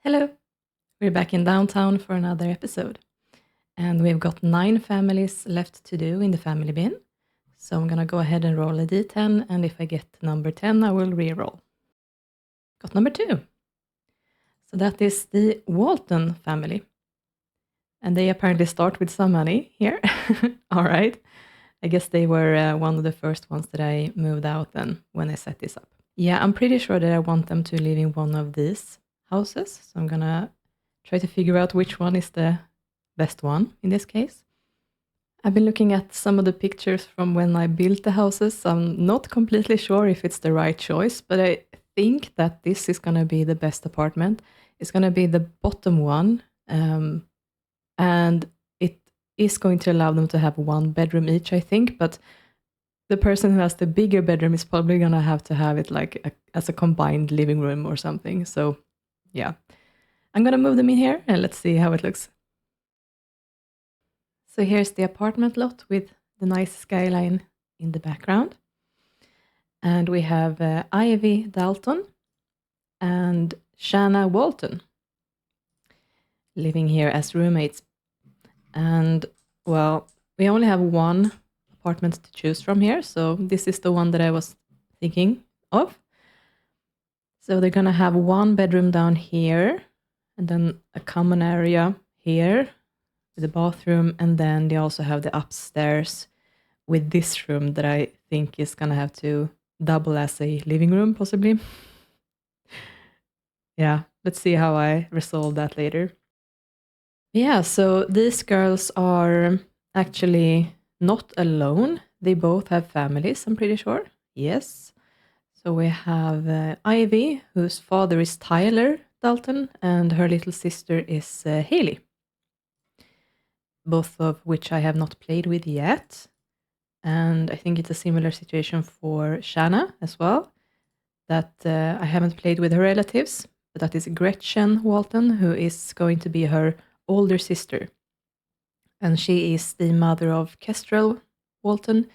Hello, we're back in downtown for another episode. And we've got 9 families left to do in the family bin. So I'm gonna go ahead and roll a d10, and if I get number 10, I will re-roll. Got number 2. So that is the Walton family. And they apparently start with some money here. All right. I guess they were one of the first ones that I moved out then when I set this up. Yeah, I'm pretty sure that I want them to live in one of these houses. So I'm gonna try to figure out which one is the best one in this case. I've been looking at some of the pictures from when I built the houses. I'm not completely sure if it's the right choice, but I think that this is gonna be the best apartment. It's gonna be the bottom one, and it is going to allow them to have 1 bedroom each, I think, but the person who has the bigger bedroom is probably gonna have to have it like as a combined living room or something. So yeah, I'm gonna move them in here and let's see how it looks. So here's the apartment lot with the nice skyline in the background. And we have Ivy Dalton and Shanna Walton living here as roommates. And well, we only have 1 apartment to choose from here, so this is the one that I was thinking of. So they're gonna have 1 bedroom down here, and then a common area here with the bathroom, and then they also have the upstairs with this room that I think is gonna have to double as a living room, possibly. Yeah, let's see how I resolve that later. Yeah, so these girls are actually not alone. They both have families, I'm pretty sure. Yes. So we have Ivy, whose father is Tyler Dalton, and her little sister is Haley. Both of which I have not played with yet. And I think it's a similar situation for Shanna as well, that I haven't played with her relatives, but that is Gretchen Walton, who is going to be her older sister. And she is the mother of Kestrel Walton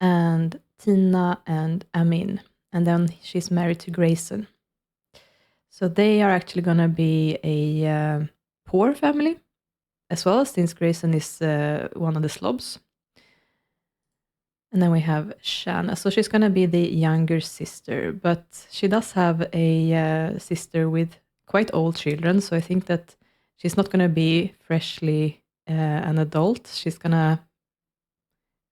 and Tina and Amin. And then she's married to Grayson. So they are actually going to be a poor family as well, since Grayson is one of the slobs. And then we have Shanna. So she's going to be the younger sister, but she does have a sister with quite old children. So I think that she's not going to be freshly an adult. She's going to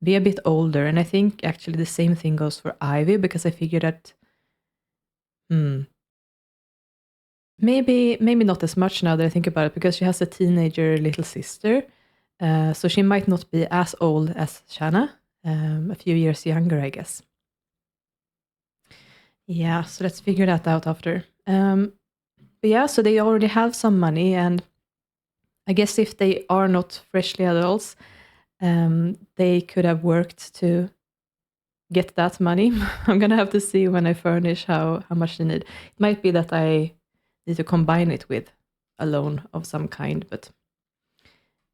be a bit older. And I think actually the same thing goes for Ivy, because I figured that maybe not as much now that I think about it, because she has a teenager little sister. So she might not be as old as Shanna. A few years younger, I guess. Yeah, so let's figure that out after. But yeah, so they already have some money, and I guess if they are not freshly adults, they could have worked to get that money. I'm gonna have to see when I furnish how much they need. It might be that I need to combine it with a loan of some kind, but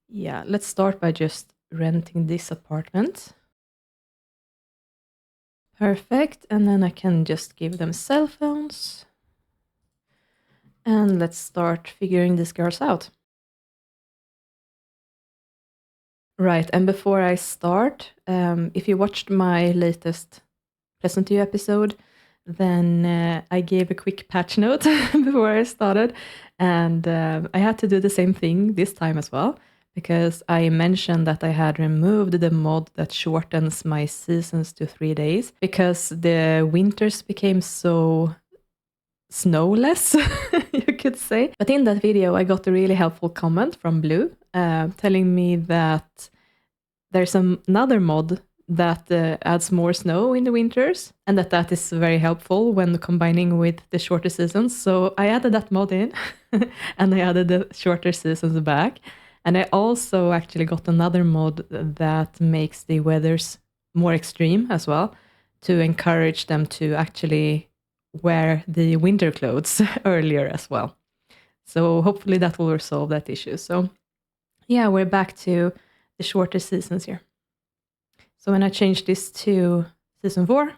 yeah, let's start by just renting this apartment. Perfect, and then I can just give them cell phones. And let's start figuring these girls out. Right, and before I start, if you watched my latest Present to You episode, then I gave a quick patch note before I started, and I had to do the same thing this time as well, because I mentioned that I had removed the mod that shortens my seasons to 3 days, because the winters became so snowless, you could say. But in that video, I got a really helpful comment from Blue, telling me that there's another mod that adds more snow in the winters, and that is very helpful when combining with the shorter seasons. So I added that mod in, and I added the shorter seasons back. And I also actually got another mod that makes the weathers more extreme as well, to encourage them to actually wear the winter clothes earlier as well. So hopefully that will resolve that issue. So yeah, we're back to the shorter seasons here. So when I change this to season 4,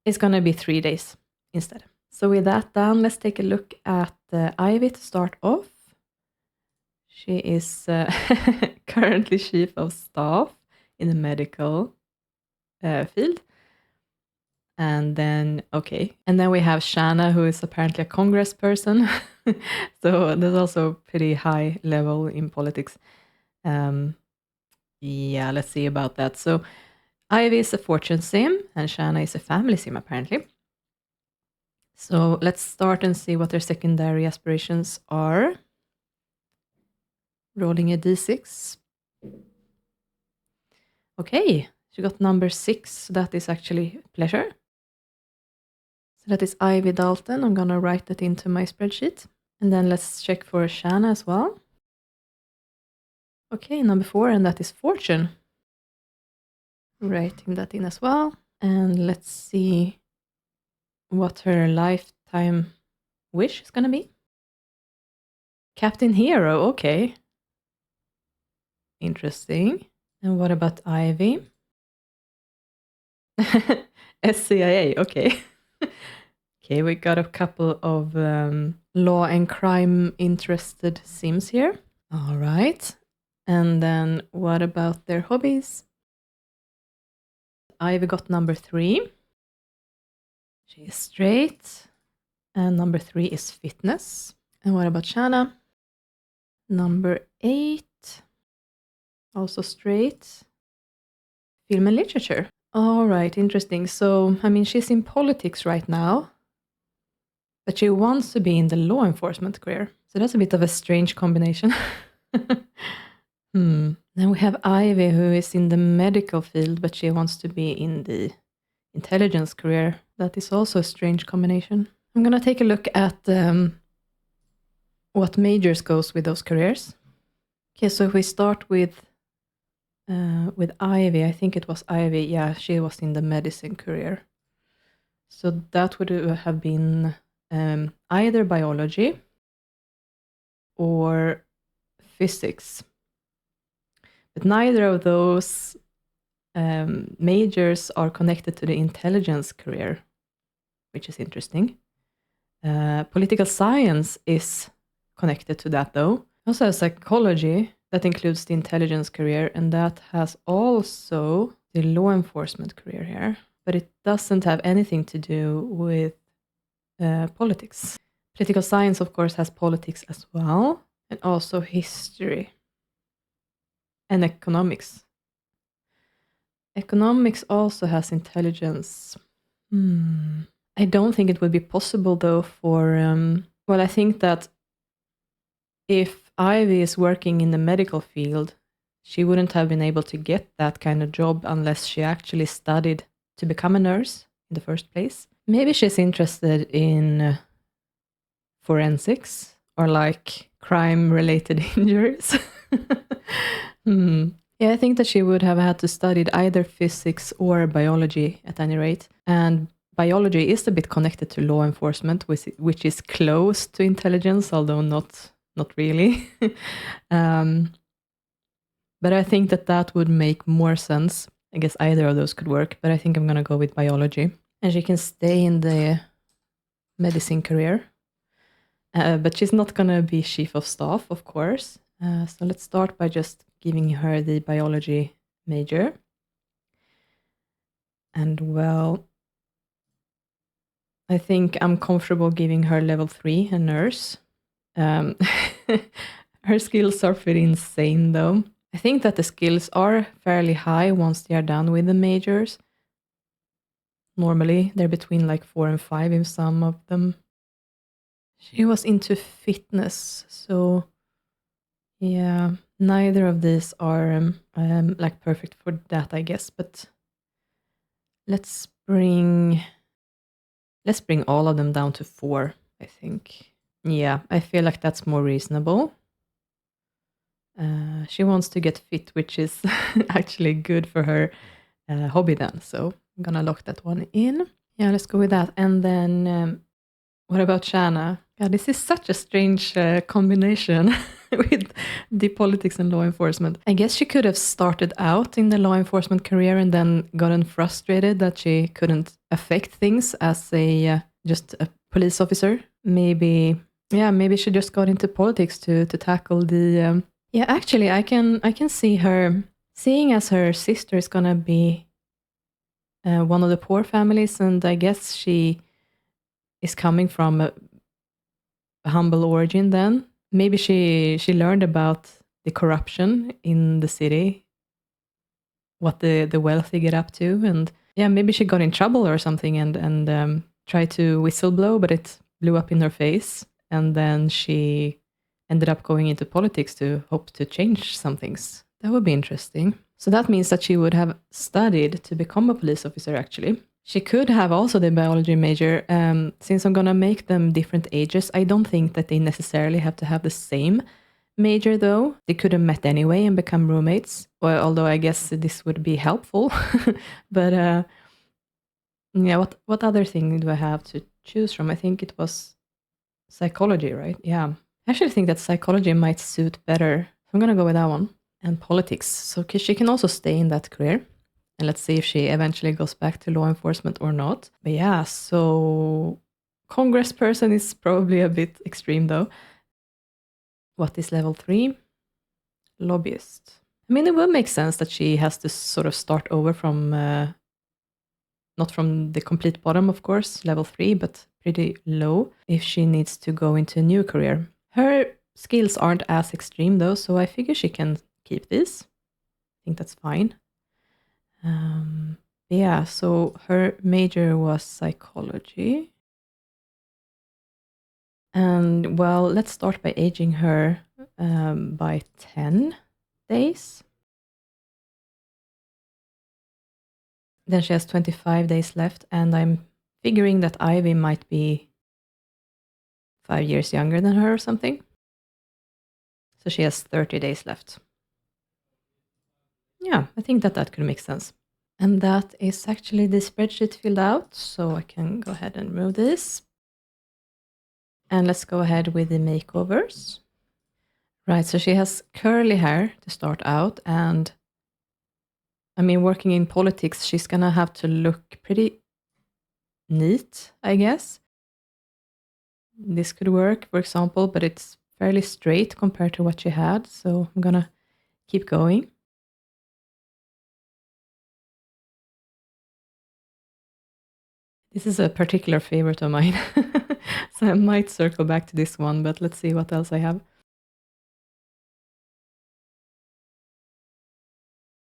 it's going to be 3 days instead. So with that done, let's take a look at Ivy to start off. She is currently chief of staff in the medical field. And then we have Shanna, who is apparently a congressperson. So there's also pretty high level in politics. Yeah, let's see about that. So Ivy is a fortune sim, and Shanna is a family sim, apparently. So let's start and see what their secondary aspirations are. Rolling a d6. Okay, she got number 6. So that is actually pleasure. So that is Ivy Dalton. I'm going to write that into my spreadsheet. And then let's check for Shanna as well. Okay, number 4, and that is fortune. Writing that in as well. And let's see what her lifetime wish is going to be. Captain Hero, okay. Interesting. And what about Ivy? SCIA, okay. Okay, we got a couple of law and crime interested sims here. All right. And then what about their hobbies? Ivy got number 3. She is straight. And number 3 is fitness. And what about Shanna? Number 8. Also straight. Film and literature. All right, interesting. So, I mean, she's in politics right now, but she wants to be in the law enforcement career. So that's a bit of a strange combination. Then we have Ivy, who is in the medical field, but she wants to be in the intelligence career. That is also a strange combination. I'm going to take a look at what majors goes with those careers. Okay, so if we start with Ivy, I think it was Ivy. Yeah, she was in the medicine career. So that would have been either biology or physics. But neither of those majors are connected to the intelligence career, which is interesting. Political science is connected to that, though. Also psychology, that includes the intelligence career, and that has also the law enforcement career here. But it doesn't have anything to do with politics. Political science, of course, has politics as well, and also history and economics. Economics also has intelligence. I don't think it would be possible, though, for... well, I think that if Ivy is working in the medical field, she wouldn't have been able to get that kind of job unless she actually studied to become a nurse in the first place. Maybe she's interested in forensics or like crime-related injuries. Yeah, I think that she would have had to study either physics or biology at any rate. And biology is a bit connected to law enforcement, which is close to intelligence, although not really. But I think that would make more sense. I guess either of those could work, but I think I'm going to go with biology. And she can stay in the medicine career. But she's not going to be chief of staff, of course. So let's start by just giving her the biology major. And well, I think I'm comfortable giving her level 3, a nurse. Her skills are pretty insane, though. I think that the skills are fairly high once they are done with the majors. Normally, they're between like 4 and 5 in some of them. She was into fitness, so yeah, neither of these are like perfect for that, I guess. But let's bring all of them down to 4, I think. Yeah, I feel like that's more reasonable. She wants to get fit, which is actually good for her hobby then. So I'm gonna lock that one in. Yeah, let's go with that. And then what about Shanna? Yeah, this is such a strange combination with the politics and law enforcement. I guess she could have started out in the law enforcement career and then gotten frustrated that she couldn't affect things as just a police officer. Maybe she just got into politics to tackle the. Actually, I can see her, seeing as her sister is gonna be one of the poor families, and I guess she is coming from a humble origin. Then maybe she learned about the corruption in the city, what the wealthy get up to, and maybe she got in trouble or something and tried to whistleblow, but it blew up in her face, and then she ended up going into politics to hope to change some things. That would be interesting. So that means that she would have studied to become a police officer, actually. She could have also the biology major. Since I'm gonna make them different ages, I don't think that they necessarily have to have the same major, though. They could have met anyway and become roommates. Well, although I guess this would be helpful. But what other thing do I have to choose from? I think it was psychology, right? Yeah. I actually think that psychology might suit better. I'm gonna go with that one. And politics. So she can also stay in that career. And let's see if she eventually goes back to law enforcement or not. But yeah, so congressperson is probably a bit extreme, though. What is level 3? Lobbyist. I mean, it would make sense that she has to sort of start over from, not from the complete bottom, of course, level 3, but pretty low if she needs to go into a new career. Her skills aren't as extreme, though, so I figure she can keep this. I think that's fine. Yeah, so her major was psychology. And well, let's start by aging her by 10 days. Then she has 25 days left, and I'm figuring that Ivy might be 5 years younger than her or something. So she has 30 days left. Yeah, I think that could make sense. And that is actually the spreadsheet filled out, so I can go ahead and remove this. And let's go ahead with the makeovers. Right, so she has curly hair to start out, and I mean, working in politics, she's gonna have to look pretty neat, I guess. This could work, for example, but it's fairly straight compared to what she had, so I'm gonna keep going. This is a particular favorite of mine, so I might circle back to this one, but let's see what else I have.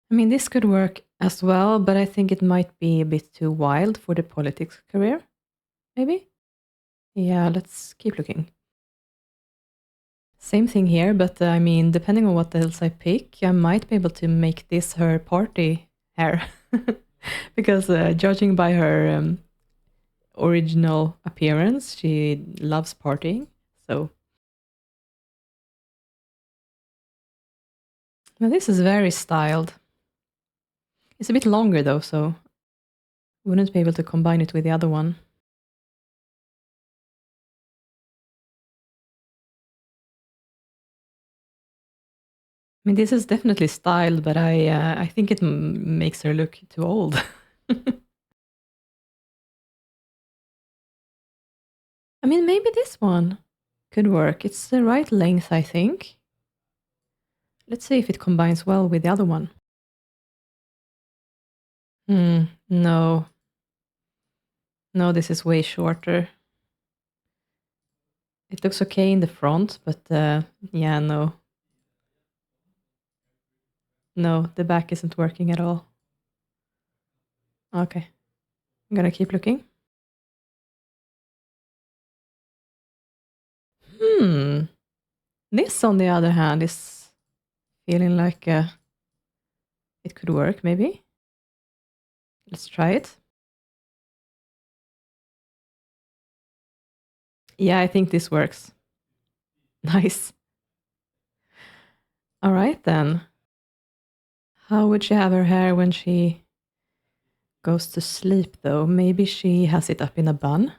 I mean, this could work as well, but I think it might be a bit too wild for the politics career, maybe? Yeah, let's keep looking. Same thing here, but I mean, depending on what else I pick, I might be able to make this her party hair. Because judging by her original appearance, she loves partying, so. Now this is very styled. It's a bit longer though, so wouldn't be able to combine it with the other one. I mean, this is definitely styled, but I think it makes her look too old. I mean, maybe this one could work. It's the right length, I think. Let's see if it combines well with the other one. No. No, this is way shorter. It looks okay in the front, but yeah, no. No, the back isn't working at all. Okay. I'm gonna keep looking. This, on the other hand, is feeling like it could work, maybe. Let's try it. Yeah, I think this works. Nice. All right, then. How would she have her hair when she goes to sleep, though? Maybe she has it up in a bun.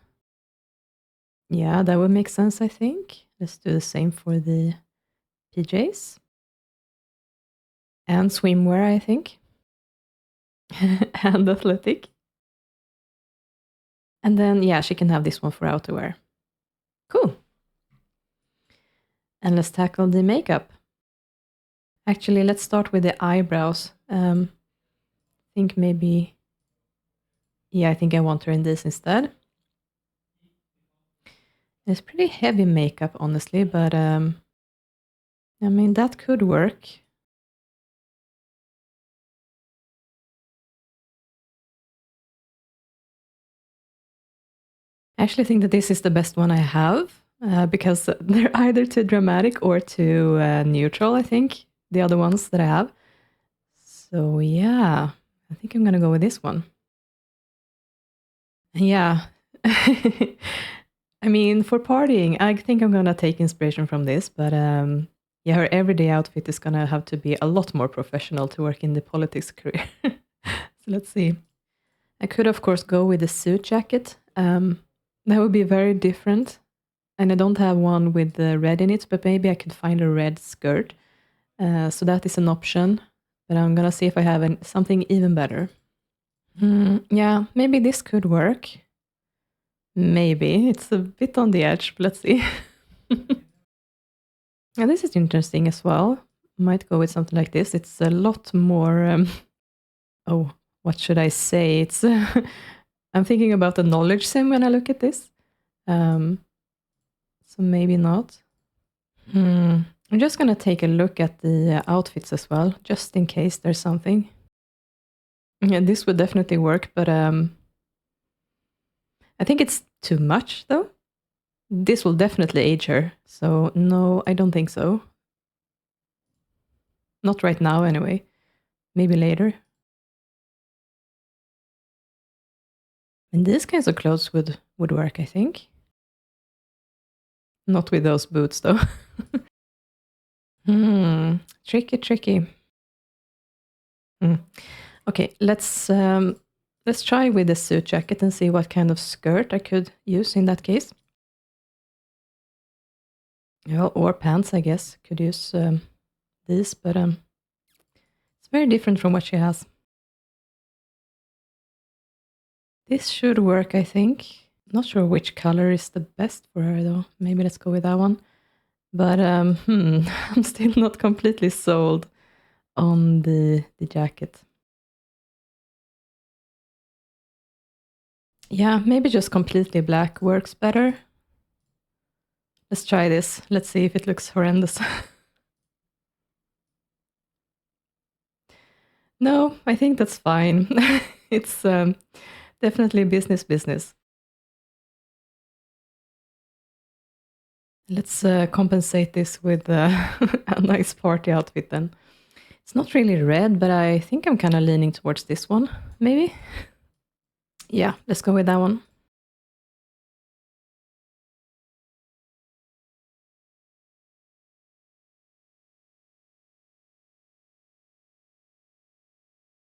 Yeah, that would make sense, I think. Let's do the same for the PJs. And swimwear, I think. And athletic. And then, yeah, she can have this one for outerwear. And let's tackle the makeup. Actually, let's start with the eyebrows. I think maybe, yeah, I think I want her in this instead. It's pretty heavy makeup, honestly, but I mean, that could work. I actually think that this is the best one I have because they're either too dramatic or too neutral, I think, the other ones that I have. So yeah, I think I'm gonna go with this one. Yeah. I mean, for partying, I think I'm gonna take inspiration from this, but yeah, her everyday outfit is gonna have to be a lot more professional to work in the politics career. So let's see. I could, of course, go with a suit jacket. That would be very different. And I don't have one with the red in it, but maybe I could find a red skirt. So that is an option. But I'm gonna see if I have something even better. Yeah, maybe this could work. Maybe. It's a bit on the edge, but let's see. Yeah, this is interesting as well. Might go with something like this. It's a lot more, oh, what should I say? It's I'm thinking about the knowledge sim when I look at this. So maybe not. I'm just going to take a look at the outfits as well, just in case there's something. Yeah, this would definitely work, but I think it's too much, though. This will definitely age her, so no, I don't think so. Not right now, anyway. Maybe later. And these kinds of clothes would work, I think. Not with those boots, though. Tricky, tricky. Okay, let's try with the suit jacket and see what kind of skirt I could use in that case. Yeah, or pants, I guess. Could use these, but it's very different from what she has. This should work, I think. Not sure which color is the best for her, though. Maybe let's go with that one. But I'm still not completely sold on the jacket. Yeah, maybe just completely black works better. Let's try this. Let's see if it looks horrendous. No, I think that's fine. It's definitely business. Let's compensate this with a nice party outfit then. It's not really red, but I think I'm kind of leaning towards this one, maybe. Yeah, let's go with that one.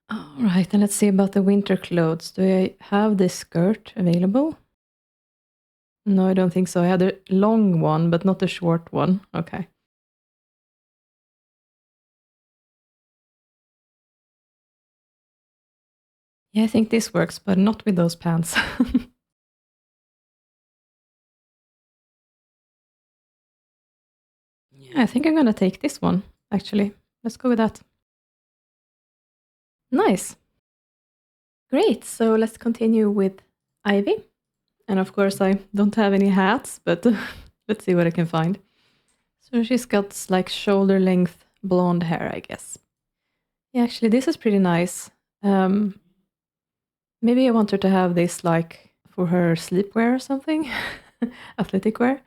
All right, and let's see about the winter clothes. Do I have this skirt available? No, I don't think so. I had a long one, but not a short one. Okay. Yeah, I think this works, but not with those pants. Yeah, I think I'm gonna take this one, actually. Let's go with that. Nice. Great. So let's continue with Ivy. And of course, I don't have any hats, but let's see what I can find. So she's got like shoulder length blonde hair, I guess. Yeah, actually, this is pretty nice. Maybe I want her to have this like for her sleepwear or something, athletic wear.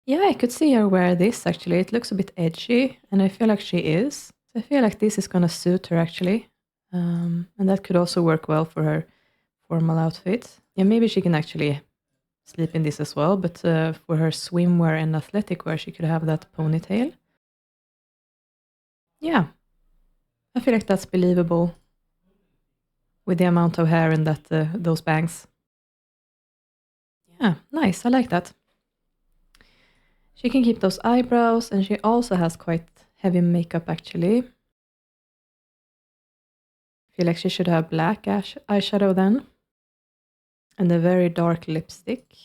Yeah, I could see her wear this actually. It looks a bit edgy, and I feel like she is. So I feel like this is gonna suit her actually. And that could also work well for her formal outfit. Yeah, maybe she can actually sleep in this as well, but for her swimwear and athletic wear, she could have that ponytail. Yeah, I feel like that's believable with the amount of hair and that those bangs. Yeah, nice. I like that. She can keep those eyebrows, and she also has quite heavy makeup actually. I feel like she should have black eyeshadow then, and a very dark lipstick.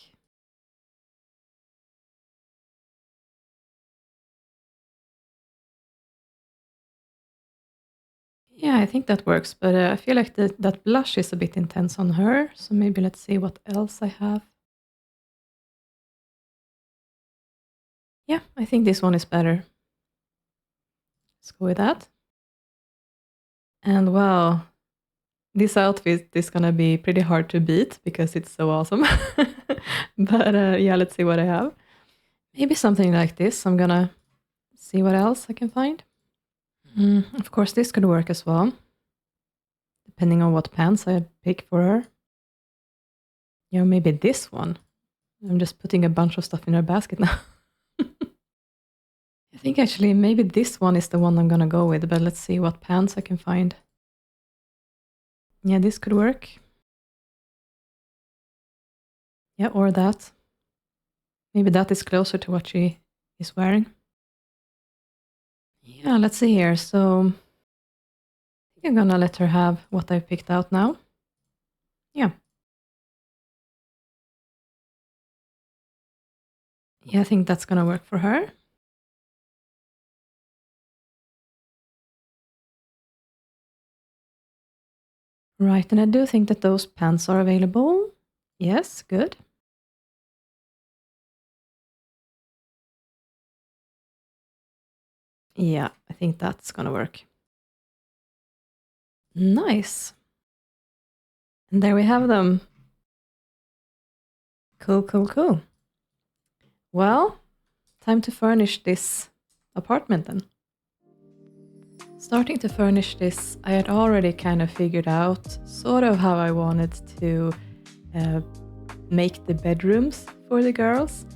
Yeah, I think that works, but I feel like that blush is a bit intense on her, so maybe let's see what else I have. Yeah, I think this one is better. Let's go with that. And wow, this outfit is gonna be pretty hard to beat because it's so awesome. But yeah, let's see what I have. Maybe something like this. I'm gonna see what else I can find. Of course, this could work as well, depending on what pants I pick for her. Yeah, maybe this one. I'm just putting a bunch of stuff in her basket now. I think actually maybe this one is the one I'm gonna go with, but let's see what pants I can find. Yeah, this could work. Yeah, or that. Maybe that is closer to what she is wearing. Yeah, let's see here. So I think I'm gonna let her have what I've picked out now. Yeah. Yeah, I think that's gonna work for her. Right, and I do think that those pants are available. Yes, good. Yeah, I think that's gonna work. Nice. And there we have them. Cool, cool, cool. Well, time to furnish this apartment then. Starting to furnish this, I had already kind of figured out sort of how I wanted to make the bedrooms for the girls,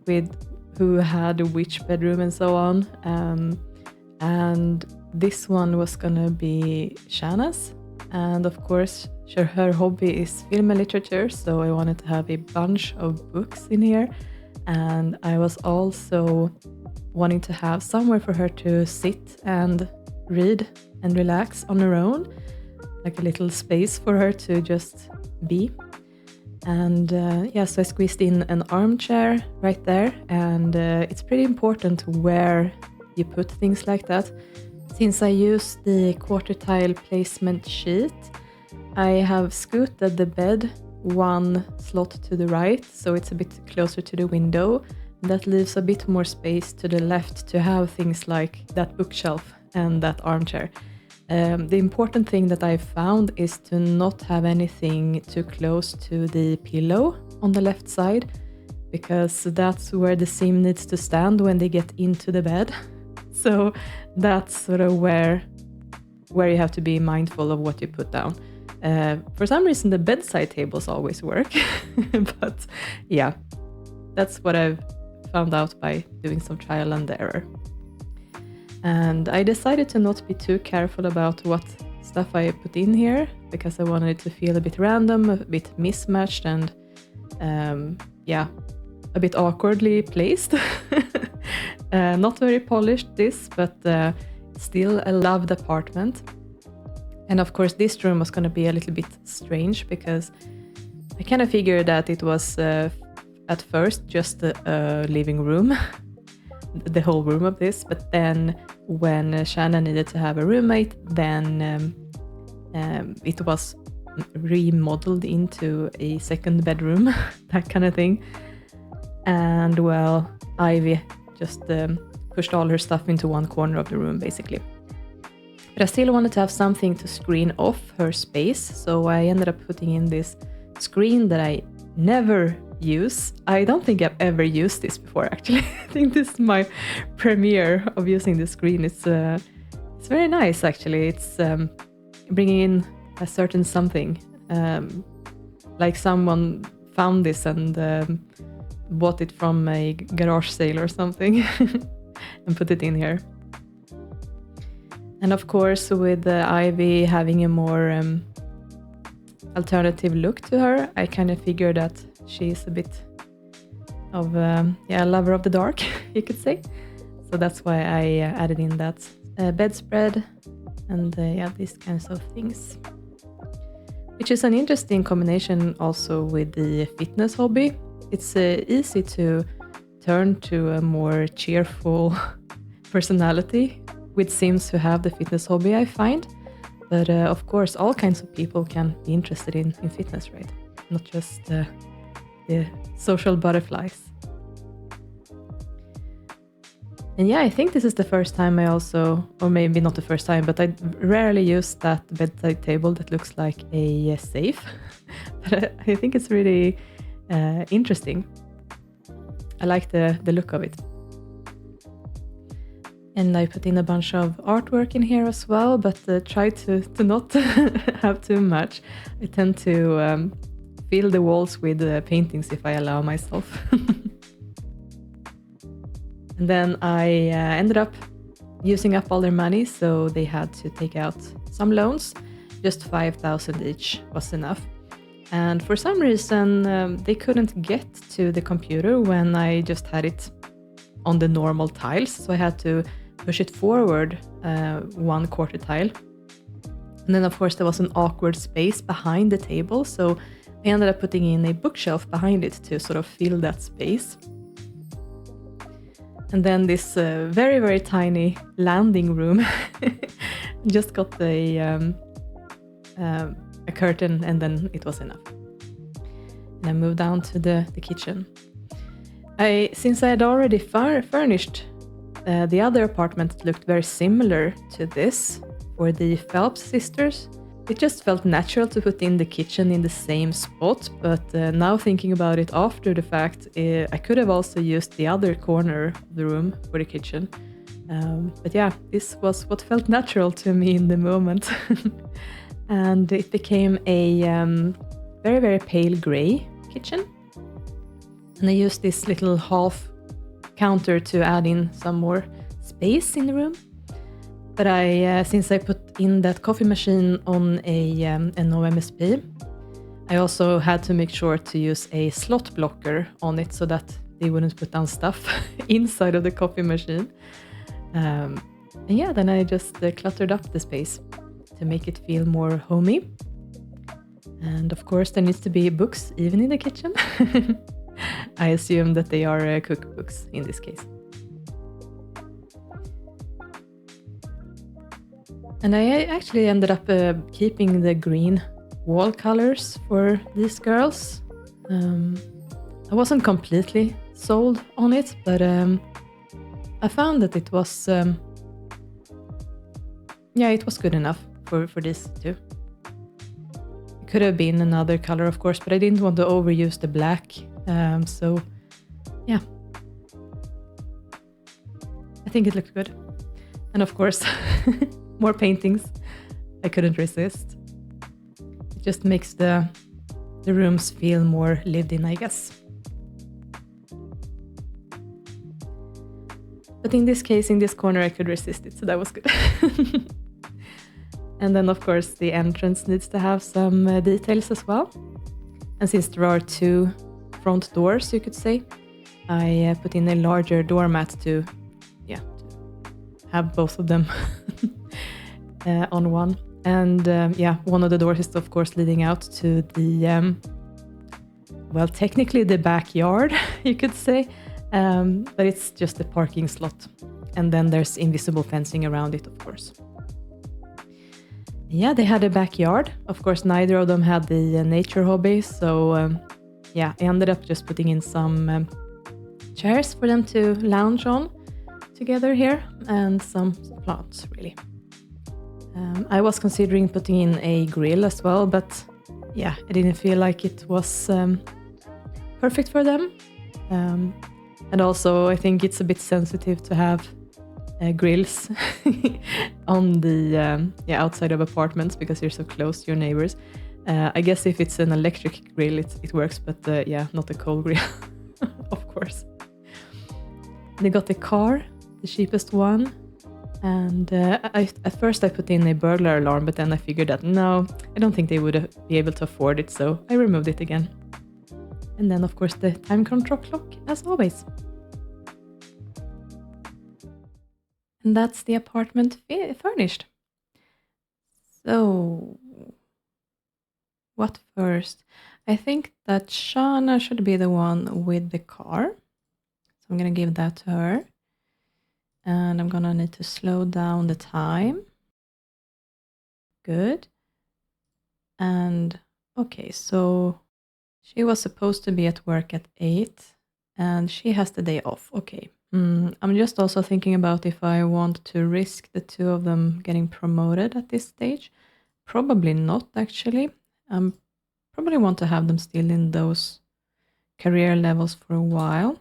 with who had which bedroom and so on. And this one was gonna be Shanna's. And of course, her hobby is film and literature, so I wanted to have a bunch of books in here. And I was also wanting to have somewhere for her to sit and read and relax on her own, like a little space for her to just be. And yeah, so I squeezed in an armchair right there, and it's pretty important where you put things like that. Since I use the quarter tile placement sheet, I have scooted the bed one slot to the right, so it's a bit closer to the window. That leaves a bit more space to the left to have things like that bookshelf and that armchair. The important thing that I found is to not have anything too close to the pillow on the left side, because that's where the seam needs to stand when they get into the bed. So that's sort of where you have to be mindful of what you put down. For some reason, the bedside tables always work, but yeah, that's what I've found out by doing some trial and error. And I decided to not be too careful about what stuff I put in here, because I wanted it to feel a bit random, a bit mismatched, and yeah, a bit awkwardly placed. Not very polished, this, but still a loved apartment. And of course, this room was going to be a little bit strange, because I kind of figured that it was at first just a living room, the whole room of this, but then when Shanna needed to have a roommate, then it was remodeled into a second bedroom, that kind of thing. And well, Ivy just pushed all her stuff into one corner of the room, basically. But I still wanted to have something to screen off her space, so I ended up putting in this screen that I never use. I don't think I've ever used this before, actually. I think this is my premiere of using the screen. It's very nice, actually. It's bringing in a certain something, like someone found this and bought it from a garage sale or something and put it in here. And of course, with Ivy having a more alternative look to her, I kind of figured that she's a bit of a lover of the dark, you could say. So that's why I added in that bedspread and yeah, these kinds of things. Which is an interesting combination also with the fitness hobby. It's easy to turn to a more cheerful personality with Sims who have the fitness hobby, I find. But of course, all kinds of people can be interested in fitness, right? Not just the social butterflies. And yeah, I think this is the first time I also, or maybe not the first time, but I rarely use that bedside table that looks like a safe. But I think it's really interesting. I like the look of it. And I put in a bunch of artwork in here as well, but try to not have too much. I tend to fill the walls with paintings if I allow myself. And then I ended up using up all their money, so they had to take out some loans. Just 5,000 each was enough. And for some reason, they couldn't get to the computer when I just had it on the normal tiles. So I had to push it forward 1/4 tile. And then, of course, there was an awkward space behind the table. So I ended up putting in a bookshelf behind it to sort of fill that space. And then this very, very tiny landing room just got a curtain, and then it was enough. And I moved down to the kitchen. Since I had already furnished the other apartment that looked very similar to this for the Phelps sisters, it just felt natural to put in the kitchen in the same spot, but now thinking about it after the fact, I could have also used the other corner of the room for the kitchen. But yeah, this was what felt natural to me in the moment. And it became a very, very pale gray kitchen. And I used this little half counter to add in some more space in the room. But since I put in that coffee machine on an OMSP, I also had to make sure to use a slot blocker on it so that they wouldn't put down stuff inside of the coffee machine. And yeah, then I just cluttered up the space to make it feel more homey. And of course, there needs to be books even in the kitchen. I assume that they are cookbooks in this case. And I actually ended up keeping the green wall colors for these girls. I wasn't completely sold on it, but I found that it was, it was good enough for these two. It could have been another color, of course, but I didn't want to overuse the black. So, yeah. I think it looked good. And of course, more paintings. I couldn't resist. It just makes the rooms feel more lived in, I guess. But in this case, in this corner, I could resist it, so that was good. And then, of course, the entrance needs to have some details as well. And since there are two front doors, you could say, I put in a larger doormat to have both of them on one. And one of the doors is, of course, leading out to the, technically the backyard, you could say. But it's just a parking slot. And then there's invisible fencing around it, of course. Yeah, they had a backyard. Of course, neither of them had the nature hobby. So, I ended up just putting in some chairs for them to lounge on together here, and some plants, really. I was considering putting in a grill as well, but I didn't feel like it was perfect for them. And also, I think it's a bit sensitive to have grills on the outside of apartments because you're so close to your neighbors. I guess if it's an electric grill, it works, but not a coal grill, of course. They got a car, the cheapest one, and at first I put in a burglar alarm, but then I figured that no, I don't think they would be able to afford it, so I removed it again. And then, of course, the time control clock, as always. And that's the apartment furnished. So, what first? I think that Shanna should be the one with the car. So I'm going to give that to her. And I'm going to need to slow down the time. Good. And okay, so she was supposed to be at work at 8 and she has the day off. Okay. I'm just also thinking about if I want to risk the two of them getting promoted at this stage. Probably not, actually. Probably want to have them still in those career levels for a while.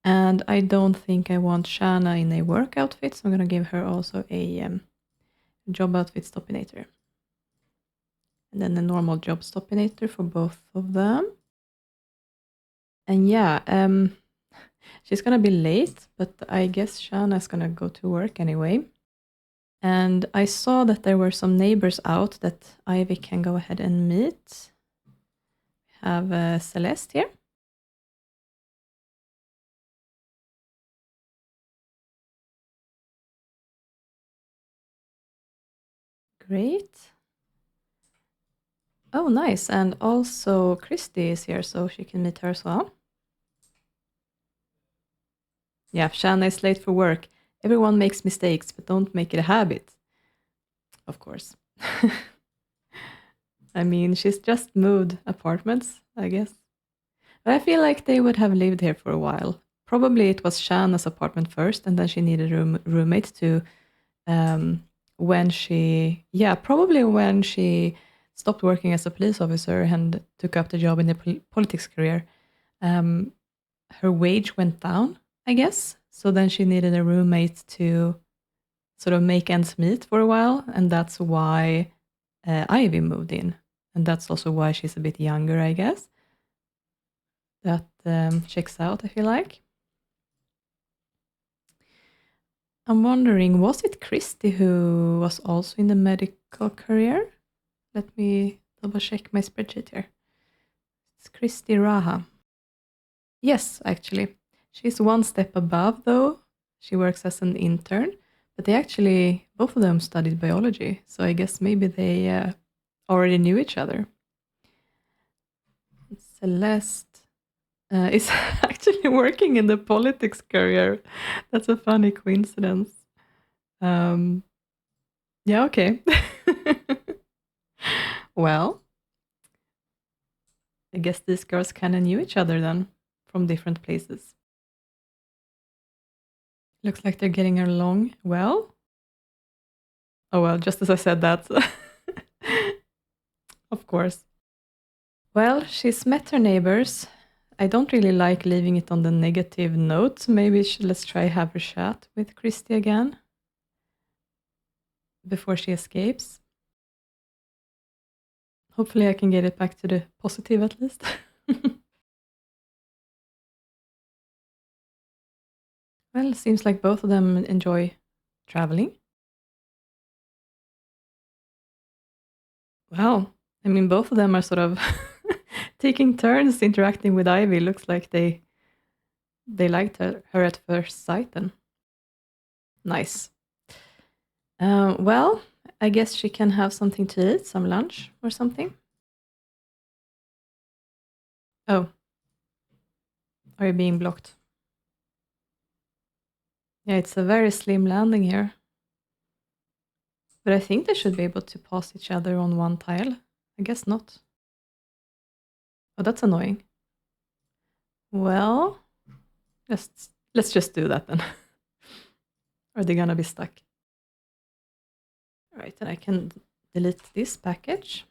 And I don't think I want Shanna in a work outfit, so I'm going to give her also a job outfit stopinator. And then a normal job stopinator for both of them. And yeah, she's going to be late, but I guess Shanna's going to go to work anyway. And I saw that there were some neighbors out that Ivy can go ahead and meet. We have Celeste here. Great. Oh, nice. And also Christy is here, so she can meet her as well. Yeah, Shanna is late for work. Everyone makes mistakes, but don't make it a habit. Of course. I mean, she's just moved apartments, I guess. But I feel like they would have lived here for a while. Probably it was Shanna's apartment first, and then she needed a roommate to probably when she stopped working as a police officer and took up the job in the politics career, her wage went down, I guess. So then she needed a roommate to sort of make ends meet for a while, and that's why Ivy moved in. And that's also why she's a bit younger, I guess. That checks out, I feel like. I'm wondering, was it Christy who was also in the medical career? Let me double check my spreadsheet here. It's Christy Raha. Yes, actually. She's one step above, though. She works as an intern, but they actually, both of them studied biology, so I guess maybe they already knew each other. Celeste is actually working in the politics career. That's a funny coincidence. Yeah, okay. Well, I guess these girls kind of knew each other then from different places. Looks like they're getting along well. Oh, well, just as I said that. Of course. Well, she's met her neighbors. I don't really like leaving it on the negative note. Maybe let's try have a chat with Christy again before she escapes. Hopefully I can get it back to the positive at least. Well, it seems like both of them enjoy traveling. Well, I mean, both of them are sort of taking turns interacting with Ivy. Looks like they liked her at first sight then. Nice. Well, I guess she can have something to eat, some lunch or something. Oh. Are you being blocked? Yeah, it's a very slim landing here. But I think they should be able to pass each other on one tile. I guess not. Oh, that's annoying. Well, let's just do that then. Are they gonna be stuck? All right, and I can delete this package.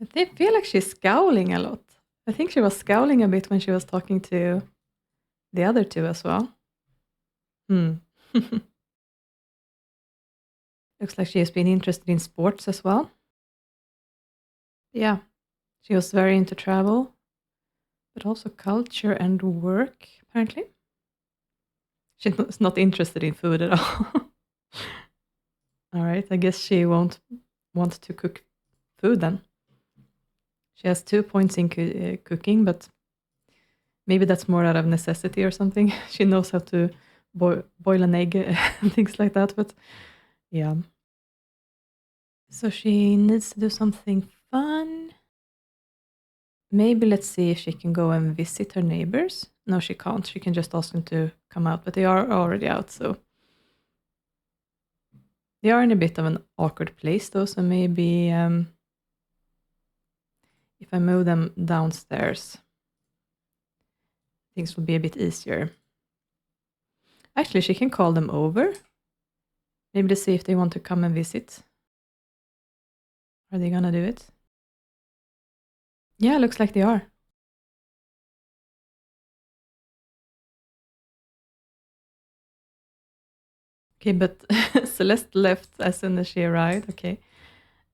I feel like she's scowling a lot. I think she was scowling a bit when she was talking to the other two as well. Looks like she has been interested in sports as well. Yeah, she was very into travel, but also culture and work, apparently. She's not interested in food at all. All right, I guess she won't want to cook food then. She has 2 points in cooking, but maybe that's more out of necessity or something. She knows how to boil an egg and things like that, but yeah. So she needs to do something fun. Maybe let's see if she can go and visit her neighbors. No, she can't. She can just ask them to come out, but they are already out, so. They are in a bit of an awkward place though, so maybe if I move them downstairs, things will be a bit easier. Actually, she can call them over. Maybe to see if they want to come and visit. Are they gonna do it? Yeah, looks like they are. Okay, but Celeste left as soon as she arrived. Okay.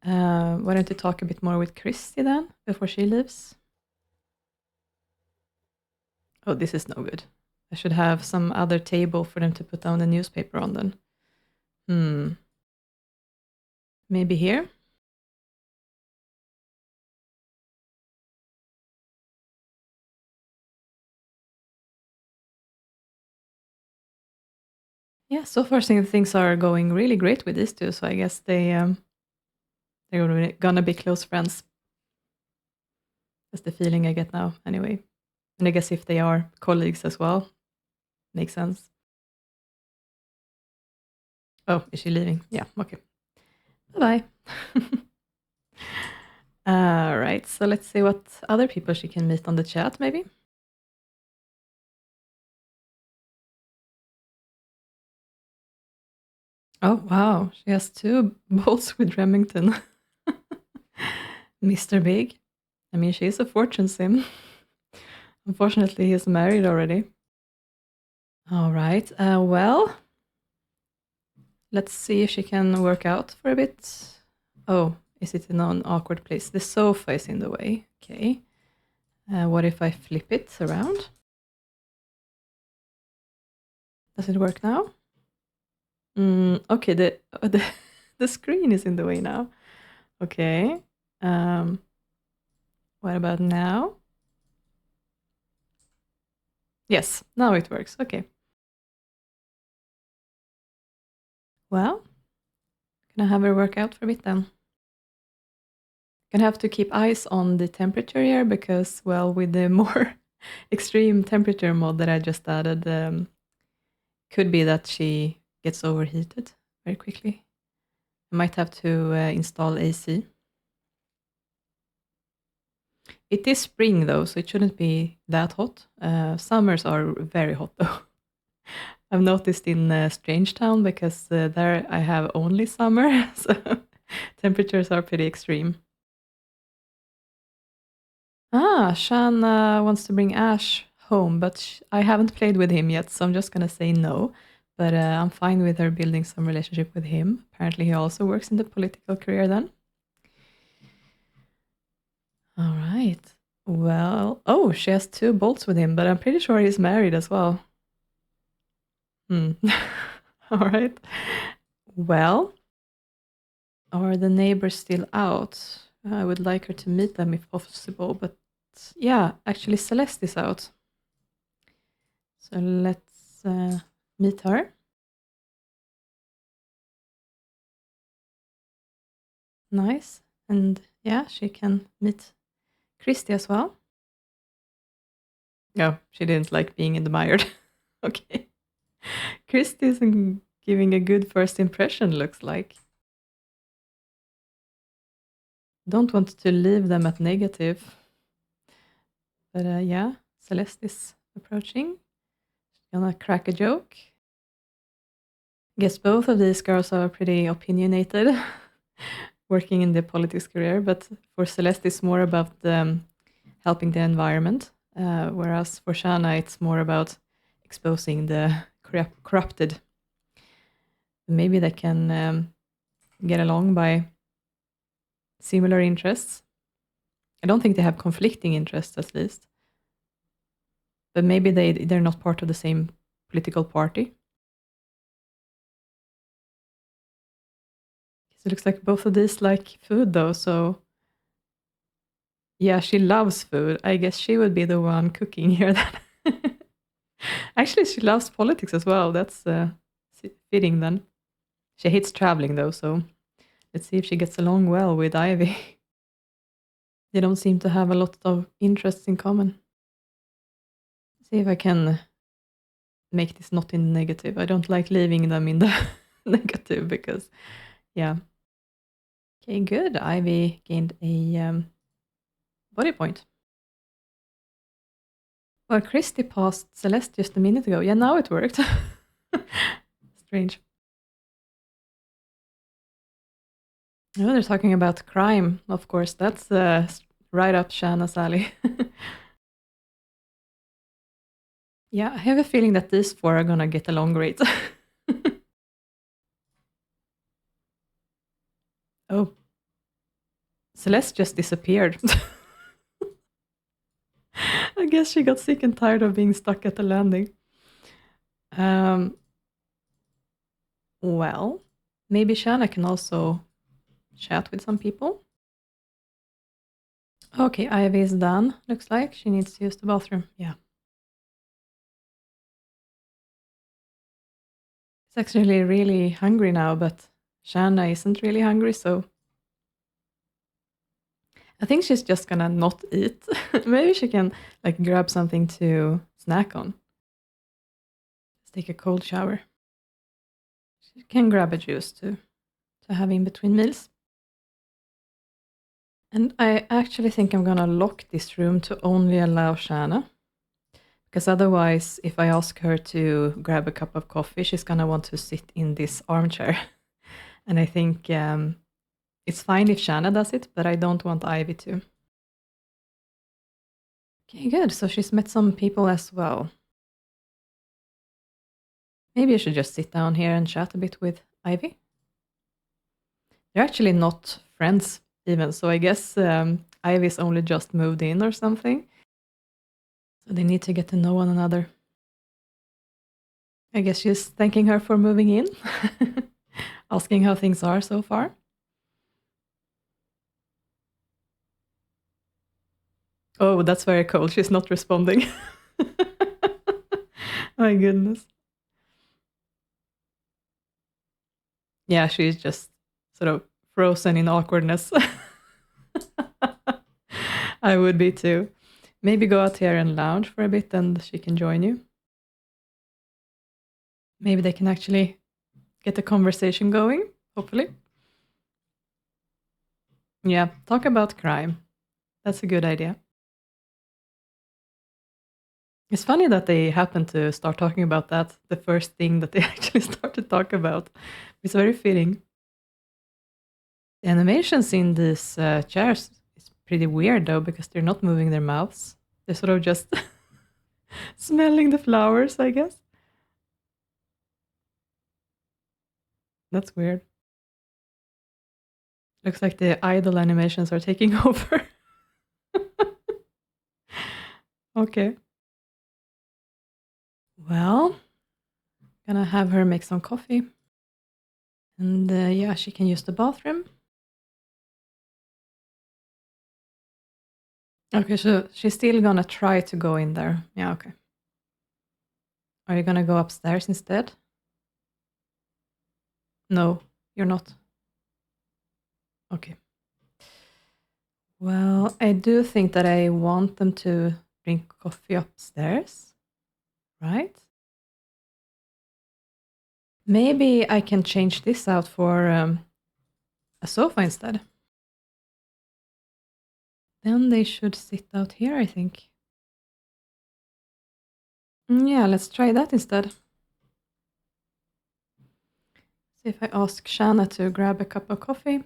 Why don't you talk a bit more with Christy then, before she leaves? Oh, this is no good. I should have some other table for them to put down the newspaper on then. Maybe here? Yeah, so far things are going really great with these two, so I guess they're gonna be close friends. That's the feeling I get now, anyway. And I guess if they are colleagues as well, makes sense. Oh, is she leaving? Yeah, okay. Bye-bye. All right, so let's see what other people she can meet on the chat, maybe. Oh, wow, she has 2 bolts with Remington. Mr. Big. I mean, she's a fortune sim. Unfortunately, he's married already. All right, well, let's see if she can work out for a bit. Oh, is it in an awkward place? The sofa is in the way. Okay. What if I flip it around? Does it work now? Okay, the screen is in the way now. Okay. What about now? Yes, now it works. Okay. Well, gonna have her work out for a bit then. Gonna have to keep eyes on the temperature here because, well, with the more extreme temperature mod that I just added, could be that she gets overheated very quickly. I might have to install AC. It is spring though, so it shouldn't be that hot. Summers are very hot though. I've noticed in Strangetown because there I have only summer, so temperatures are pretty extreme. Shanna wants to bring Ash home, but I haven't played with him yet, so I'm just gonna say no. But I'm fine with her building some relationship with him. Apparently he also works in the political career then. All right. Well, oh, she has 2 bolts with him, but I'm pretty sure he's married as well. All right. Well, are the neighbors still out? I would like her to meet them if possible, but yeah, actually Celeste is out. So let's meet her. Nice. And yeah, she can meet Christy as well. No, she didn't like being admired. Okay. Christy isn't giving a good first impression, looks like. Don't want to leave them at negative. But yeah, Celeste is approaching. She's gonna crack a joke. Guess both of these girls are pretty opinionated, working in the politics career, but for Celeste it's more about helping the environment, whereas for Shanna it's more about exposing the corrupted. Maybe they can get along by similar interests. I don't think they have conflicting interests, at least. But maybe they're not part of the same political party. So it looks like both of these like food, though, so yeah, she loves food. I guess she would be the one cooking here then. Actually, she loves politics as well. That's fitting then. She hates traveling, though, so Let's see if she gets along well with Ivy. They don't seem to have a lot of interests in common. See if I can make this not in negative. I don't like leaving them in the negative because, yeah. Okay, good. Ivy gained a body point. Well, Christy passed Celeste just a minute ago. Yeah, now it worked. Strange. Oh, they're talking about crime, of course. That's right up Shanna's alley. Yeah, I have a feeling that these four are gonna get along great. Oh, Celeste just disappeared. I guess she got sick and tired of being stuck at the landing. Well, maybe Shanna can also chat with some people. Okay, Ivy is done. Looks like she needs to use the bathroom. Yeah. It's actually really hungry now, but Shanna isn't really hungry, so I think she's just gonna not eat. Maybe she can like grab something to snack on. Let's take a cold shower. She can grab a juice to have in between meals. And I actually think I'm gonna lock this room to only allow Shanna. Because otherwise, if I ask her to grab a cup of coffee, she's gonna want to sit in this armchair. And I think it's fine if Shanna does it, but I don't want Ivy to. Okay, good. So she's met some people as well. Maybe I should just sit down here and chat a bit with Ivy. They're actually not friends even, so I guess Ivy's only just moved in or something. So they need to get to know one another. I guess she's thanking her for moving in, asking how things are so far. Oh, that's very cold. She's not responding. My goodness. Yeah, she's just sort of frozen in awkwardness. I would be too. Maybe go out here and lounge for a bit and she can join you. Maybe they can actually get a conversation going, hopefully. Yeah, talk about crime. That's a good idea. It's funny that they happen to start talking about that, the first thing that they actually start to talk about. It's very fitting. The animations in these chairs is pretty weird though, because they're not moving their mouths. They're sort of just smelling the flowers, I guess. That's weird. Looks like the idle animations are taking over. Okay. Well, gonna have her make some coffee. And yeah, she can use the bathroom. Okay, so she's still gonna try to go in there. Yeah, okay. Are you gonna go upstairs instead? No, you're not. Okay. Well, I do think that I want them to drink coffee upstairs, right? Maybe I can change this out for a sofa instead. Then they should sit out here, I think. Yeah, let's try that instead. See if I ask Shanna to grab a cup of coffee.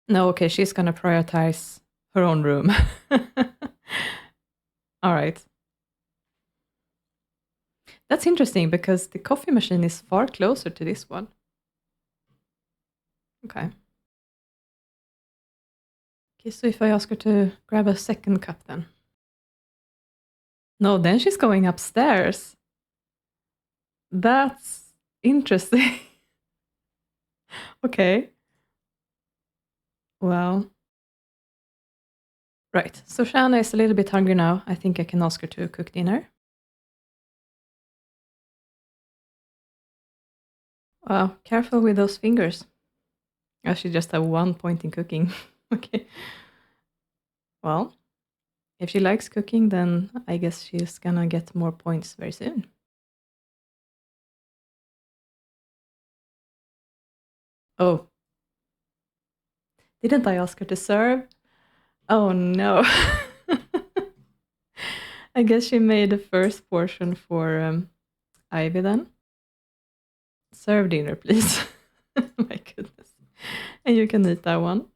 No, okay, she's gonna prioritize her own room. All right. That's interesting because the coffee machine is far closer to this one. Okay. Okay, so if I ask her to grab a second cup then. No, then she's going upstairs. That's interesting. Okay. Well. Right. So Shanna is a little bit hungry now. I think I can ask her to cook dinner. Wow, careful with those fingers. I should just have 1 point in cooking. Okay. Well, if she likes cooking, then I guess she's gonna get more points very soon. Oh, didn't I ask her to serve? Oh no. I guess she made the first portion for Ivy then. Serve dinner, please. My goodness. And you can eat that one.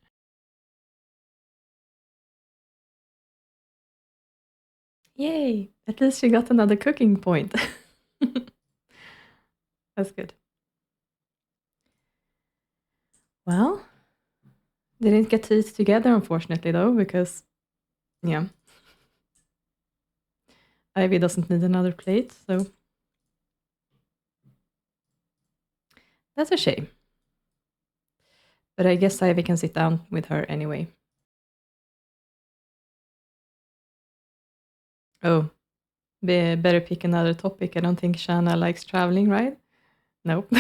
Yay! At least she got another cooking point. That's good. Well, they didn't get to eat together, unfortunately, though, because, yeah, Ivy doesn't need another plate, so that's a shame. But I guess Ivy can sit down with her anyway. Oh, better pick another topic. I don't think Shanna likes traveling, right? Nope.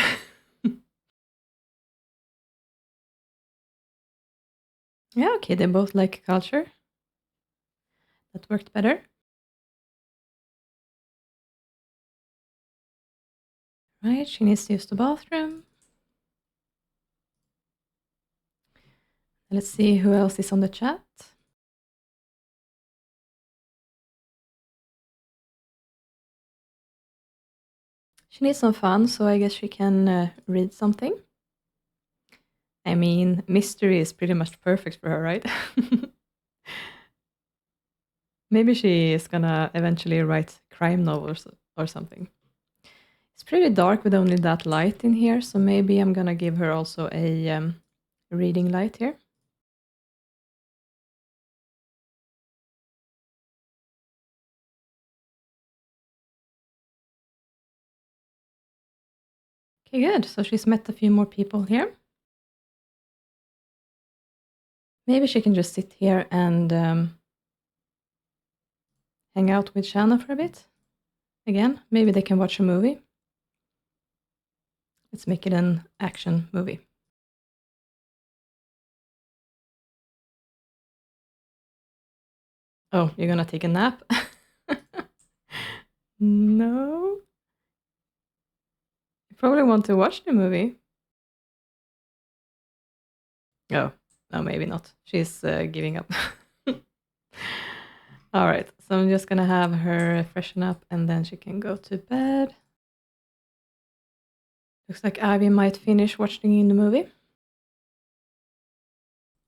Yeah, okay, they both like culture. That worked better. Right, she needs to use the bathroom. Let's see who else is on the chat. She needs some fun, so I guess she can read something. I mean, mystery is pretty much perfect for her, right? Maybe she is gonna eventually write crime novels or something. It's pretty dark with only that light in here, so maybe I'm gonna give her also a reading light here. Okay, good. So she's met a few more people here. Maybe she can just sit here and hang out with Shanna for a bit. Again, maybe they can watch a movie. Let's make it an action movie. Oh, you're gonna take a nap? No. You probably want to watch the movie. Oh, no, maybe not. She's giving up. All right, so I'm just gonna have her freshen up and then she can go to bed. Looks like Ivy might finish watching in the movie.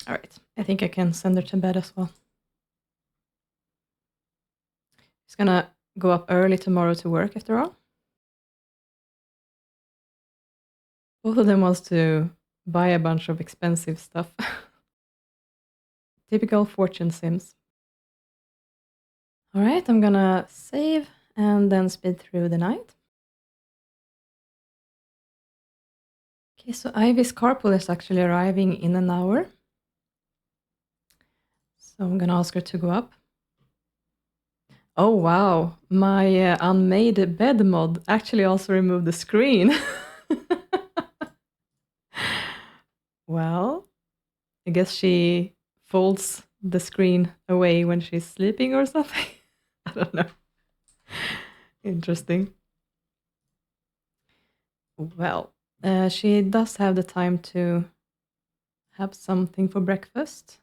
All right, I think I can send her to bed as well. She's gonna go up early tomorrow to work after all. Both of them wants to buy a bunch of expensive stuff. Typical fortune sims. All right, I'm gonna save and then speed through the night. Okay, so Ivy's carpool is actually arriving in an hour. So I'm gonna ask her to go up. Oh wow, my unmade bed mod actually also removed the screen. Well, I guess she folds the screen away when she's sleeping or something. I don't know. Interesting. Well, she does have the time to have something for breakfast.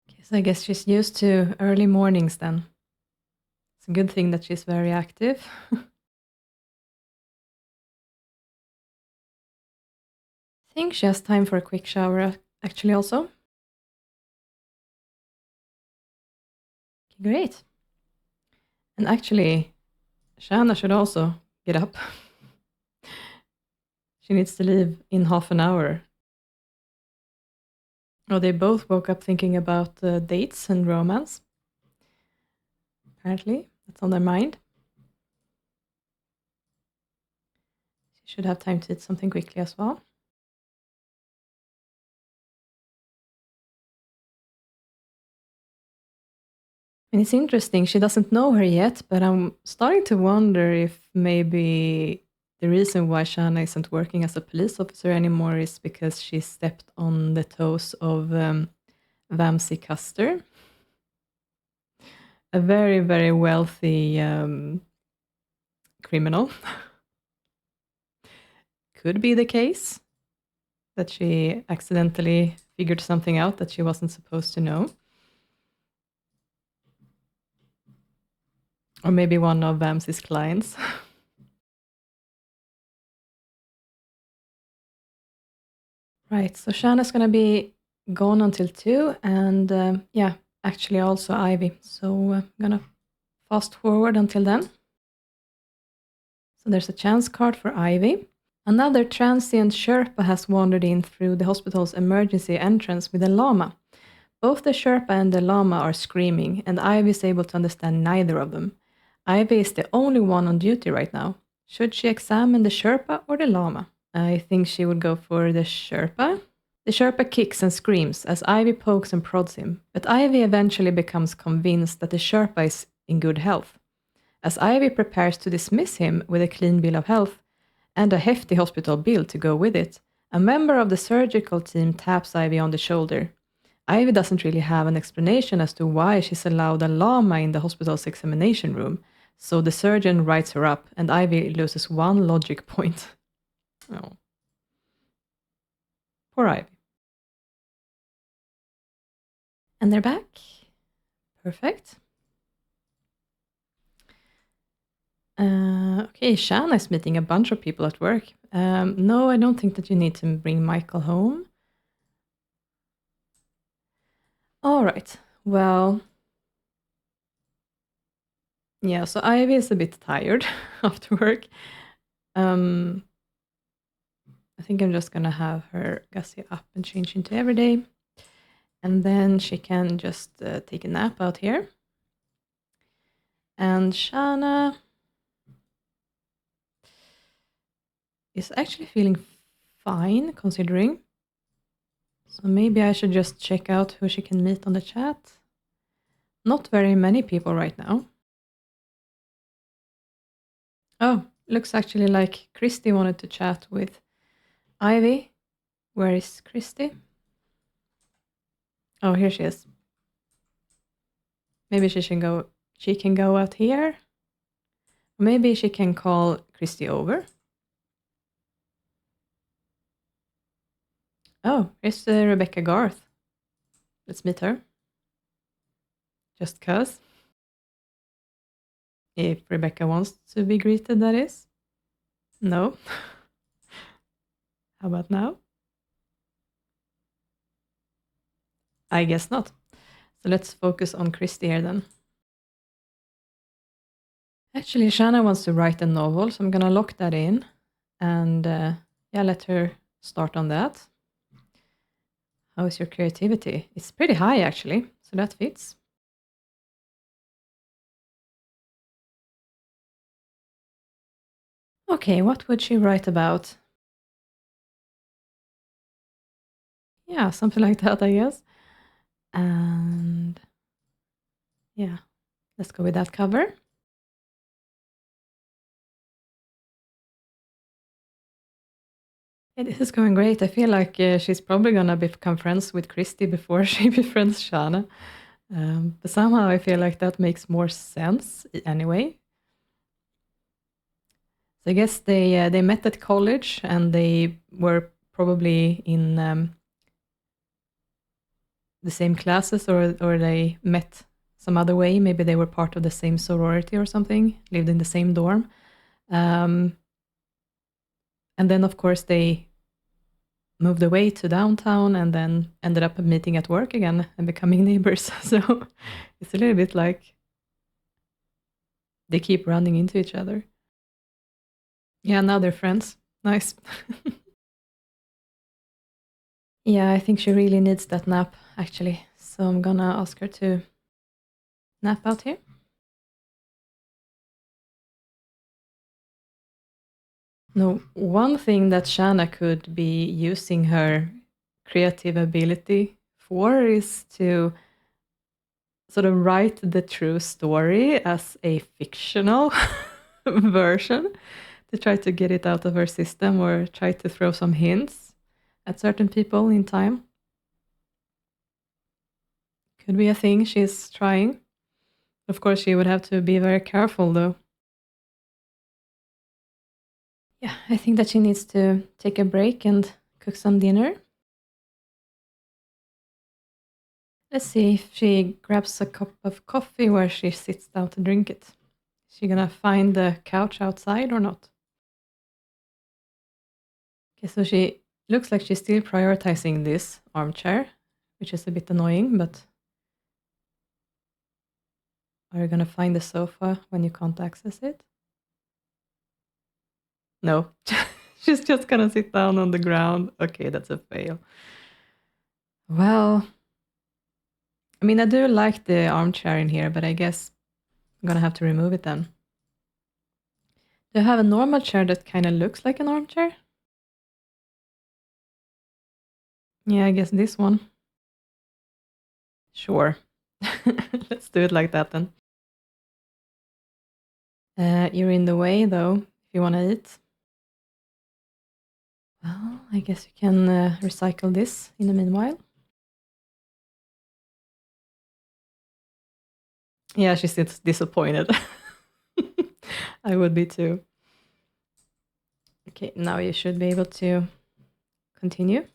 Okay, so I guess she's used to early mornings then. It's a good thing that she's very active. I think she has time for a quick shower actually also. Okay, great. And actually, Shanna should also get up. She needs to leave in half an hour. Oh, they both woke up thinking about dates and romance. Apparently, that's on their mind. She should have time to eat something quickly as well. And it's interesting, she doesn't know her yet, but I'm starting to wonder if maybe the reason why Shanna isn't working as a police officer anymore is because she stepped on the toes of Vamsey Custer, a very, very wealthy criminal. Could be the case that she accidentally figured something out that she wasn't supposed to know. Or maybe one of Vamsey's clients. Right, so Shanna's going to be gone until 2, and yeah, actually also Ivy. So I'm going to fast forward until then. So there's a chance card for Ivy. Another transient Sherpa has wandered in through the hospital's emergency entrance with a llama. Both the Sherpa and the llama are screaming, and Ivy is able to understand neither of them. Ivy is the only one on duty right now. Should she examine the Sherpa or the llama? I think she would go for the Sherpa. The Sherpa kicks and screams as Ivy pokes and prods him, but Ivy eventually becomes convinced that the Sherpa is in good health. As Ivy prepares to dismiss him with a clean bill of health and a hefty hospital bill to go with it, a member of the surgical team taps Ivy on the shoulder. Ivy doesn't really have an explanation as to why she's allowed a llama in the hospital's examination room, so the surgeon writes her up, and Ivy loses 1 logic point. Oh. Poor Ivy. And they're back. Perfect. Okay, Shanna is meeting a bunch of people at work. No, I don't think that you need to bring Michael home. All right, well, yeah, so Ivy is a bit tired after work. I think I'm just gonna have her gussy up and change into everyday. And then she can just take a nap out here. And Shanna is actually feeling fine, considering. So maybe I should just check out who she can meet on the chat. Not very many people right now. Oh, looks actually like Christy wanted to chat with Ivy. Where is Christy? Oh, here she is. Maybe she can go out here. Maybe she can call Christy over. Oh, here's Rebecca Garth. Let's meet her. Just cause. If Rebecca wants to be greeted, that is. No. How about now? I guess not. So let's focus on Christy here then. Actually, Shanna wants to write a novel, so I'm gonna lock that in and yeah, let her start on that. How is your creativity? It's pretty high actually, so that fits. Okay, what would she write about? Yeah, something like that, I guess. And yeah, let's go with that cover. Yeah, this is going great. I feel like she's probably gonna become friends with Christy before she befriends Shanna. But somehow I feel like that makes more sense anyway. So I guess they met at college and they were probably in the same classes, or they met some other way. Maybe they were part of the same sorority or something, lived in the same dorm. And then, of course, they moved away to downtown and then ended up meeting at work again and becoming neighbors. So it's a little bit like they keep running into each other. Yeah, now they're friends. Nice. Yeah, I think she really needs that nap, actually. So I'm gonna ask her to nap out here. No, one thing that Shanna could be using her creative ability for is to sort of write the true story as a fictional version to try to get it out of her system or try to throw some hints at certain people in time. Could be a thing she's trying. Of course, she would have to be very careful though. Yeah, I think that she needs to take a break and cook some dinner. Let's see if she grabs a cup of coffee where she sits down to drink it. Is she gonna find the couch outside or not? Okay, so she looks like she's still prioritizing this armchair, which is a bit annoying, but are you gonna find the sofa when you can't access it? No. She's just gonna sit down on the ground. Okay, that's a fail. Well, I mean, I do like the armchair in here, but I guess I'm gonna have to remove it then. Do you have a normal chair that kind of looks like an armchair? Yeah, I guess this one. Sure. Let's do it like that then. You're in the way though, if you want to eat. Well, I guess you can recycle this in the meanwhile. Yeah, she sits disappointed. I would be too. Okay, now you should be able to continue.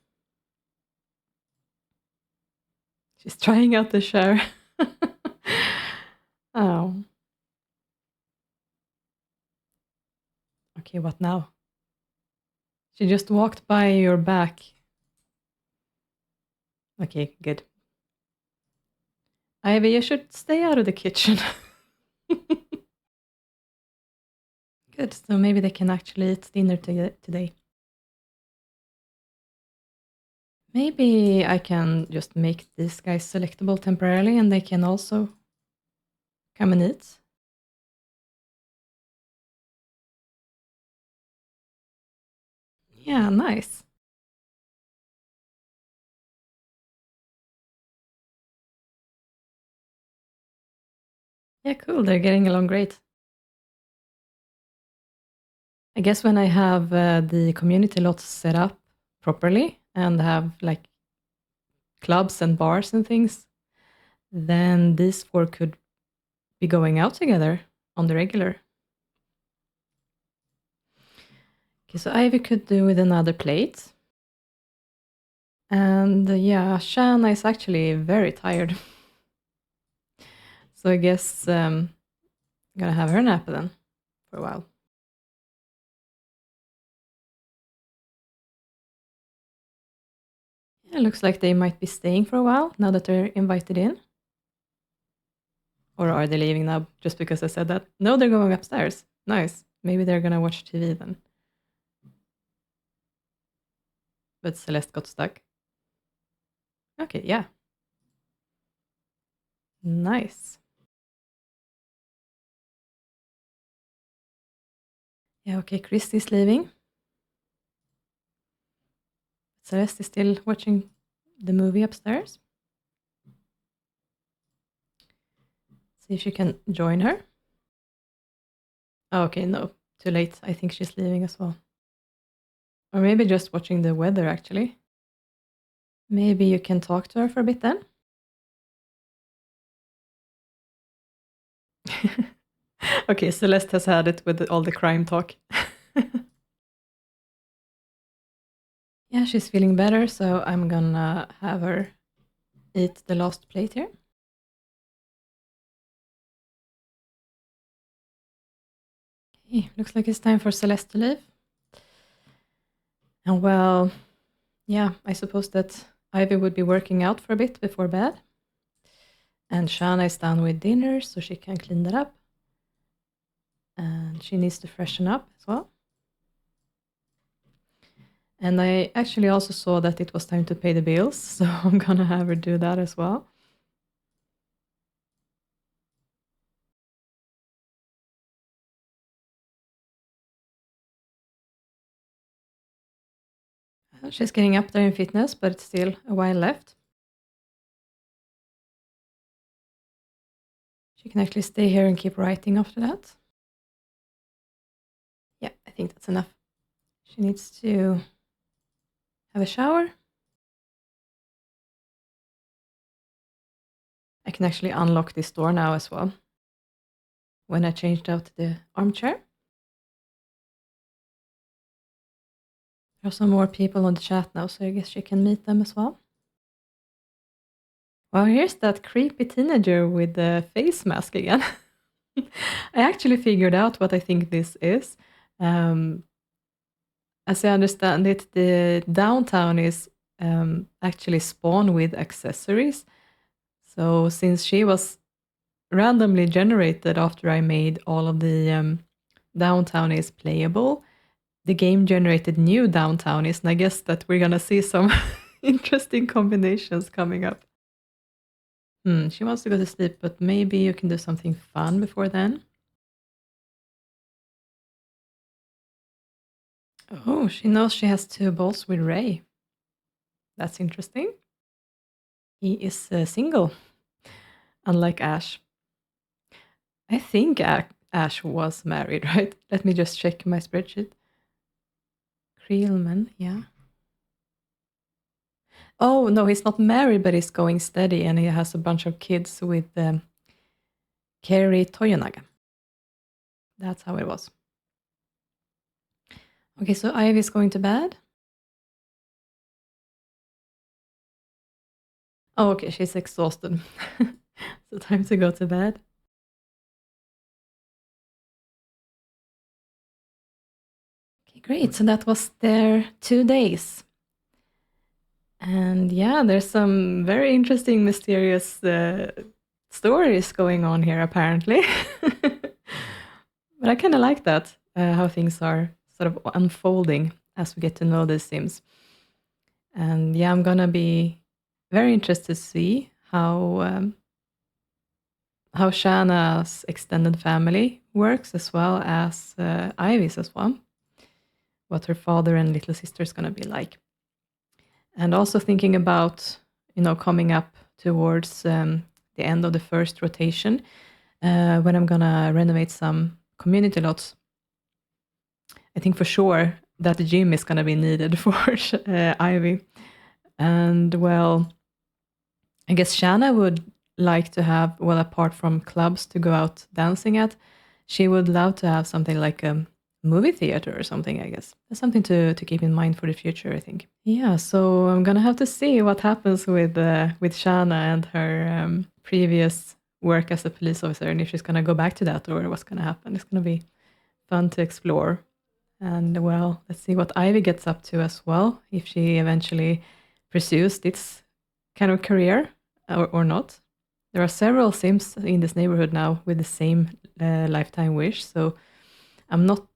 She's trying out the chair. Oh. Okay, what now? She just walked by your back. Okay, good. Ivy, you should stay out of the kitchen. Good, so maybe they can actually eat dinner today. Maybe I can just make these guys selectable temporarily and they can also come and eat. Yeah, nice. Yeah, cool. They're getting along great. I guess when I have the community lots set up properly and have like clubs and bars and things, then these four could be going out together on the regular. Okay, so Ivy could do with another plate. And yeah, Shanna is actually very tired. So I guess I'm gonna have her nap then for a while. Yeah, it looks like they might be staying for a while now that they're invited in. Or are they leaving now just because I said that? No, they're going upstairs. Nice. Maybe they're gonna watch TV then. But Celeste got stuck. Okay, yeah. Nice. Yeah, okay, Christy's leaving. Celeste is still watching the movie upstairs. See if she can join her. Oh, okay, no, too late. I think she's leaving as well. Or maybe just watching the weather, actually. Maybe you can talk to her for a bit then? Okay, Celeste has had it with all the crime talk. Yeah, she's feeling better, so I'm gonna have her eat the last plate here. Okay, looks like it's time for Celeste to leave. And well, yeah, I suppose that Ivy would be working out for a bit before bed. And Shanna is done with dinner, so she can clean that up. And she needs to freshen up as well. And I actually also saw that it was time to pay the bills, so I'm gonna have her do that as well. She's getting up there in fitness, but it's still a while left. She can actually stay here and keep writing after that. Yeah, I think that's enough. She needs to have a shower. I can actually unlock this door now as well when I changed out the armchair. There are some more people on the chat now, so I guess she can meet them as well. Well, here's that creepy teenager with the face mask again. I actually figured out what I think this is. As I understand it, the downtown is actually spawned with accessories. So since she was randomly generated after I made all of the downtown is playable, the game generated new downtown is, and I guess that we're gonna see some interesting combinations coming up. She wants to go to sleep, but maybe you can do something fun before then. Oh, she knows she has 2 balls with Ray. That's interesting. He is single, unlike Ash. I think Ash was married, right? Let me just check my spreadsheet. Creelman, yeah. Oh, no, he's not married, but he's going steady, and he has a bunch of kids with Kerry Toyonaga. That's how it was. Okay, so Ivy's going to bed. Oh, okay, she's exhausted. So time to go to bed. Okay, great. So that was their 2 days. And yeah, there's some very interesting, mysterious stories going on here, apparently. But I kind of like that, how things are sort of unfolding as we get to know the Sims. And yeah, I'm gonna be very interested to see how Shanna's extended family works, as well as Ivy's as well. What her father and little sister is gonna be like. And also thinking about, coming up towards the end of the first rotation, when I'm gonna renovate some community lots. I think for sure that the gym is gonna be needed for Ivy. And well, I guess Shanna would like to have, well, apart from clubs to go out dancing at, she would love to have something like a movie theater or something, I guess. That's something to keep in mind for the future, I think. Yeah, so I'm gonna have to see what happens with Shanna and her previous work as a police officer, and if she's gonna go back to that or what's gonna happen. It's gonna be fun to explore. And well, let's see what Ivy gets up to as well, if she eventually pursues this kind of career or not. There are several Sims in this neighborhood now with the same lifetime wish, so I'm not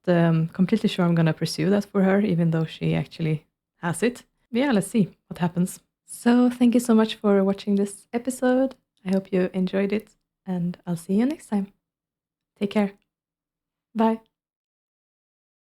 completely sure I'm going to pursue that for her, even though she actually has it. But yeah, let's see what happens. So thank you so much for watching this episode. I hope you enjoyed it, and I'll see you next time. Take care. Bye.